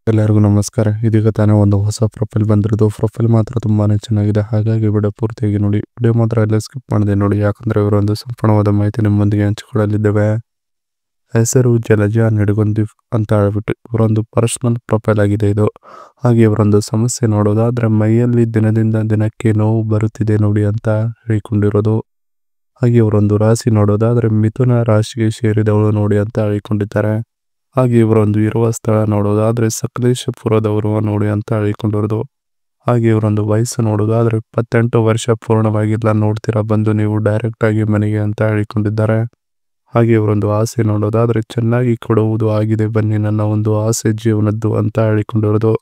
ಎಲ್ಲರಿಗೂ ನಮಸ್ಕಾರ. ಇದೀಗ ತಾನೇ ಒಂದು ಹೊಸ ಪ್ರೊಫೈಲ್ ಬಂದಿರೋದು. ಪ್ರೊಫೈಲ್ ಮಾತ್ರ ತುಂಬಾನೇ ಚೆನ್ನಾಗಿದೆ, ಹಾಗಾಗಿ ವಿಡಿಯೋ ಪೂರ್ತಿಯಾಗಿ ನೋಡಿ. ವಿಡಿಯೋ ಮಾತ್ರ ಎಲ್ಲ ಸ್ಕಿಪ್ ಮಾಡದೆ ನೋಡಿ, ಯಾಕಂದ್ರೆ ಇವರೊಂದು ಸಂಪೂರ್ಣವಾದ ಮಾಹಿತಿ ನಿಮ್ಮೊಂದಿಗೆ ಹಂಚಿಕೊಳ್ಳಲಿದ್ದೇವೆ. ಹೆಸರು ಜಲಜಾ ನಿಡಗುಂದಿ ಅಂತ ಹೇಳ್ಬಿಟ್ಟು ಇವರೊಂದು ಪರ್ಸನಲ್ ಪ್ರೊಫೈಲ್ ಆಗಿದೆ ಇದು. ಹಾಗೆ ಇವರೊಂದು ಸಮಸ್ಯೆ ನೋಡೋದಾದ್ರೆ ಮೈಯಲ್ಲಿ ದಿನದಿಂದ ದಿನಕ್ಕೆ ನೋವು ಬರುತ್ತಿದೆ ನೋಡಿ ಅಂತ ಹೇಳಿಕೊಂಡಿರೋದು. ಹಾಗೆ ಇವರೊಂದು ರಾಶಿ ನೋಡೋದಾದ್ರೆ ಮಿಥುನ ರಾಶಿಗೆ ಸೇರಿದವಳು ನೋಡಿ ಅಂತ ಹೇಳಿಕೊಂಡಿದ್ದಾರೆ. ಹಾಗೆ ಇವರೊಂದು ಇರುವ ಸ್ಥಳ ನೋಡೋದಾದ್ರೆ ಸಕಲೇಶಪುರದವರು ನೋಡಿ ಅಂತ ಹೇಳಿಕೊಂಡಿರೋದು. ಹಾಗೆ ಇವರೊಂದು ವಯಸ್ಸು ನೋಡೋದಾದ್ರೆ 28 ವರ್ಷ ಪೂರ್ಣವಾಗಿಲ್ಲ, ನೋಡ್ತೀರಾ ಬಂದು ನೀವು ಡೈರೆಕ್ಟ್ ಆಗಿ ಮನೆಗೆ ಅಂತ ಹೇಳಿಕೊಂಡಿದ್ದಾರೆ. ಹಾಗೆ ಇವರೊಂದು ಆಸೆ ನೋಡೋದಾದ್ರೆ ಚೆನ್ನಾಗಿ ಕೊಡುವುದು ಆಗಿದೆ ಬನ್ನಿ ನನ್ನ ಒಂದು ಆಸೆ ಜೀವನದ್ದು ಅಂತ ಹೇಳಿಕೊಂಡಿರೋದು.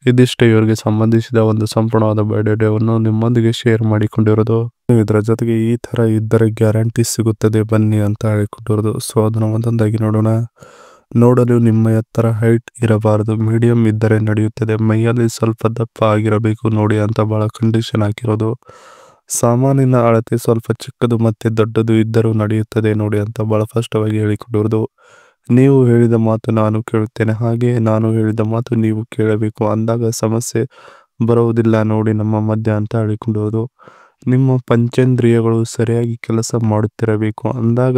ಇದಿಷ್ಟೇ ಇವರಿಗೆ ಸಂಬಂಧಿಸಿದ ಒಂದು ಸಂಪೂರ್ಣವಾದ ಬಯೋಡೇಟಾವನ್ನು ನಿಮ್ಮೊಂದಿಗೆ ಶೇರ್ ಮಾಡಿಕೊಂಡಿರೋದು. ಇದರ ಜೊತೆಗೆ ಈ ತರ ಇದ್ದರೆ ಗ್ಯಾರಂಟಿ ಸಿಗುತ್ತದೆ ಬನ್ನಿ ಅಂತ ಹೇಳಿಕೊಂಡಿರೋದು. ಸೊ ಅದನ್ನು ಒಂದೊಂದಾಗಿ ನೋಡೋಣ. ನೋಡಲು ನಿಮ್ಮ ಎತ್ತರ ಹೈಟ್ ಇರಬಾರದು, ಮೀಡಿಯಂ ಇದ್ದರೆ ನಡೆಯುತ್ತದೆ. ಮೈಯಲ್ಲಿ ಸ್ವಲ್ಪ ದಪ್ಪ ಆಗಿರಬೇಕು ನೋಡಿ ಅಂತ ಬಹಳ ಕಂಡೀಷನ್ ಹಾಕಿರೋದು. ಸಾಮಾನಿನ ಅಳತೆ ಸ್ವಲ್ಪ ಚಿಕ್ಕದು ಮತ್ತೆ ದೊಡ್ಡದು ಇದ್ದರೂ ನಡೆಯುತ್ತದೆ ನೋಡಿ ಅಂತ ಬಹಳ ಸ್ಪಷ್ಟವಾಗಿ ಹೇಳಿಕೊಂಡಿರೋದು. ನೀವು ಹೇಳಿದ ಮಾತು ನಾನು ಕೇಳುತ್ತೇನೆ, ಹಾಗೆ ನಾನು ಹೇಳಿದ ಮಾತು ನೀವು ಕೇಳಬೇಕು, ಅಂದಾಗ ಸಮಸ್ಯೆ ಬರುವುದಿಲ್ಲ ನೋಡಿ ನಮ್ಮ ಮಧ್ಯ ಅಂತ ಹೇಳಿಕೊಂಡಿರೋದು. ನಿಮ್ಮ ಪಂಚೇಂದ್ರಿಯಗಳು ಸರಿಯಾಗಿ ಕೆಲಸ ಮಾಡುತ್ತಿರಬೇಕು, ಅಂದಾಗ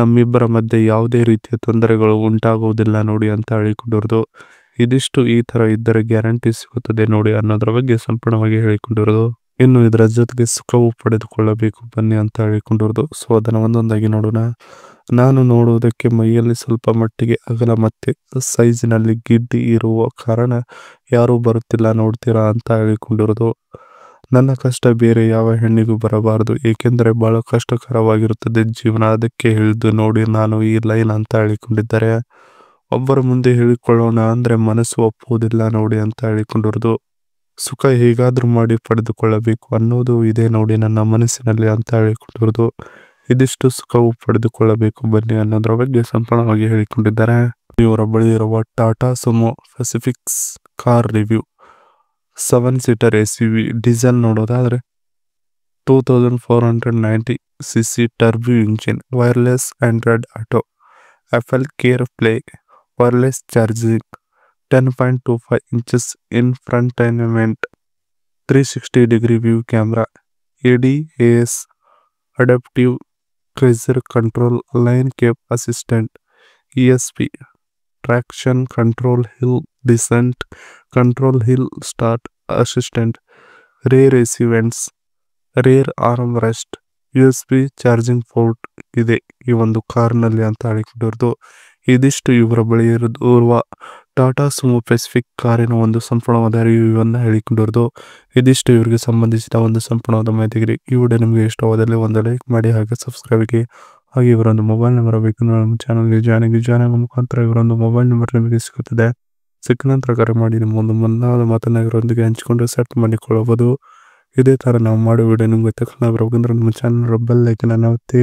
ನಮ್ಮಿಬ್ಬರ ಮಧ್ಯೆ ಯಾವುದೇ ರೀತಿಯ ತೊಂದರೆಗಳು ಉಂಟಾಗುವುದಿಲ್ಲ ನೋಡಿ ಅಂತ ಹೇಳಿಕೊಂಡಿರೋದು. ಇದಿಷ್ಟು ಈ ತರ ಇದ್ದರೆ ಗ್ಯಾರಂಟಿ ಸಿಗುತ್ತದೆ ನೋಡಿ ಅನ್ನೋದ್ರ ಬಗ್ಗೆ ಸಂಪೂರ್ಣವಾಗಿ ಹೇಳಿಕೊಂಡಿರೋದು. ಇನ್ನು ಇದರ ಜೊತೆಗೆ ಸುಖವು ಪಡೆದುಕೊಳ್ಳಬೇಕು ಬನ್ನಿ ಅಂತ ಹೇಳಿಕೊಂಡಿರೋದು. ಸೊ ಅದನ್ನು ಒಂದೊಂದಾಗಿ ನೋಡೋಣ. ನಾನು ನೋಡುವುದಕ್ಕೆ ಮೈಯಲ್ಲಿ ಸ್ವಲ್ಪ ಮಟ್ಟಿಗೆ ಅಗಲ ಮತ್ತೆ ಸೈಜಿನಲ್ಲಿ ಗಿಡ್ಡಿ ಇರುವ ಕಾರಣ ಯಾರೂ ಬರುತ್ತಿಲ್ಲ ನೋಡ್ತೀರಾ ಅಂತ ಹೇಳಿಕೊಂಡಿರೋದು. ನನ್ನ ಕಷ್ಟ ಬೇರೆ ಯಾವ ಹೆಣ್ಣಿಗೂ ಬರಬಾರದು, ಏಕೆಂದರೆ ಬಹಳ ಕಷ್ಟಕರವಾಗಿರುತ್ತದೆ ಜೀವನ, ಅದಕ್ಕೆ ಹೇಳಿದ್ದು ನೋಡಿ ನಾನು ಈ ಲೈನ್ ಅಂತ ಹೇಳಿಕೊಂಡಿದ್ದಾರೆ. ಒಬ್ಬರ ಮುಂದೆ ಹೇಳಿಕೊಳ್ಳೋಣ ಅಂದ್ರೆ ಮನಸ್ಸು ಒಪ್ಪುವುದಿಲ್ಲ ನೋಡಿ ಅಂತ ಹೇಳಿಕೊಂಡಿರೋದು. ಸುಖ ಹೇಗಾದ್ರೂ ಮಾಡಿ ಪಡೆದುಕೊಳ್ಳಬೇಕು ಅನ್ನೋದು ಇದೆ ನೋಡಿ ನನ್ನ ಮನಸ್ಸಿನಲ್ಲಿ ಅಂತ ಹೇಳಿಕೊಂಡಿರೋದು. ಇದಿಷ್ಟು ಸುಖವು ಪಡೆದುಕೊಳ್ಳಬೇಕು ಬನ್ನಿ ಅನ್ನೋದ್ರ ಬಗ್ಗೆ ಸಂಪೂರ್ಣವಾಗಿ ಹೇಳಿಕೊಂಡಿದ್ದಾರೆ. ಇವರ ಬಳಿ ಇರುವ Tata Sumo specifics car review 7 seater SUV diesel ನೋಡೋದಾದ್ರೆ 2490cc turbo engine, wireless Android auto, Apple CarPlay, wireless charging, 10.25 inches infotainment, 360-degree view camera, ADAS, adaptive cruise control, lane keep assistant, ESP, traction control, hill descent control, hill start assistant, rear AC vents, rear armrest, USB charging port ಇದೆ ಈ ಒಂದು ಕಾರ್ನಲ್ಲಿ ಅಂತ ಹೇಳಿಕೊಂಡಿರೋದು. ಇದಿಷ್ಟು ಇವರ ಬಳಿ ಇರುವ Tata Sumo Pacific ಕಾರಿನ ಒಂದು ಸಂಪೂರ್ಣವಾದ ರಿವ್ಯೂ ಅನ್ನು ಹೇಳಿಕೊಂಡಿರೋದು. ಇದಿಷ್ಟು ಇವರಿಗೆ ಸಂಬಂಧಿಸಿದ ಒಂದು ಸಂಪೂರ್ಣವಾದ ಮಾಹಿತಿಗೆ. ಈ ವಿಡಿಯೋ ನಿಮಗೆ ಇಷ್ಟವಾದಲ್ಲಿ ಒಂದು ಲೈಕ್ ಮಾಡಿ, ಹಾಗೆ ಸಬ್ಸ್ಕ್ರೈಬ್ಗೆ, ಹಾಗೆ ಇವರೊಂದು ಮೊಬೈಲ್ ನಂಬರ್ ಬೇಕು ನಮ್ಮ ಚಾನಲ್ಗೆ ಜಾಯ್ನ್ ಆಗೋ ಮುಖಾಂತರ ಇವರೊಂದು ಮೊಬೈಲ್ ನಂಬರ್ ನಿಮಗೆ ಸಿಗುತ್ತದೆ. ಸಿಕ್ಕ ನಂತರ ಕರೆ ಮಾಡಿ ನಿಮ್ಮ ಒಂದು ಮನ್ನಾದ ಮಾತನ್ನ ಇವರೊಂದಿಗೆ ಹಂಚಿಕೊಂಡು ಸೆಟ್ ಮಾಡಿಕೊಳ್ಳಬಹುದು. ಇದೇ ತರ ನಾವು ಮಾಡೋ ವಿಡಿಯೋ ನಿಮ್ಗೆ ತಕ್ಷಣ ಬರಬೇಕಂದ್ರೆ ನಮ್ಮ ಚಾನಲ್ ಬೆಲ್ ಐಕನ್ ಅನ್ನು ಒತ್ತಿ.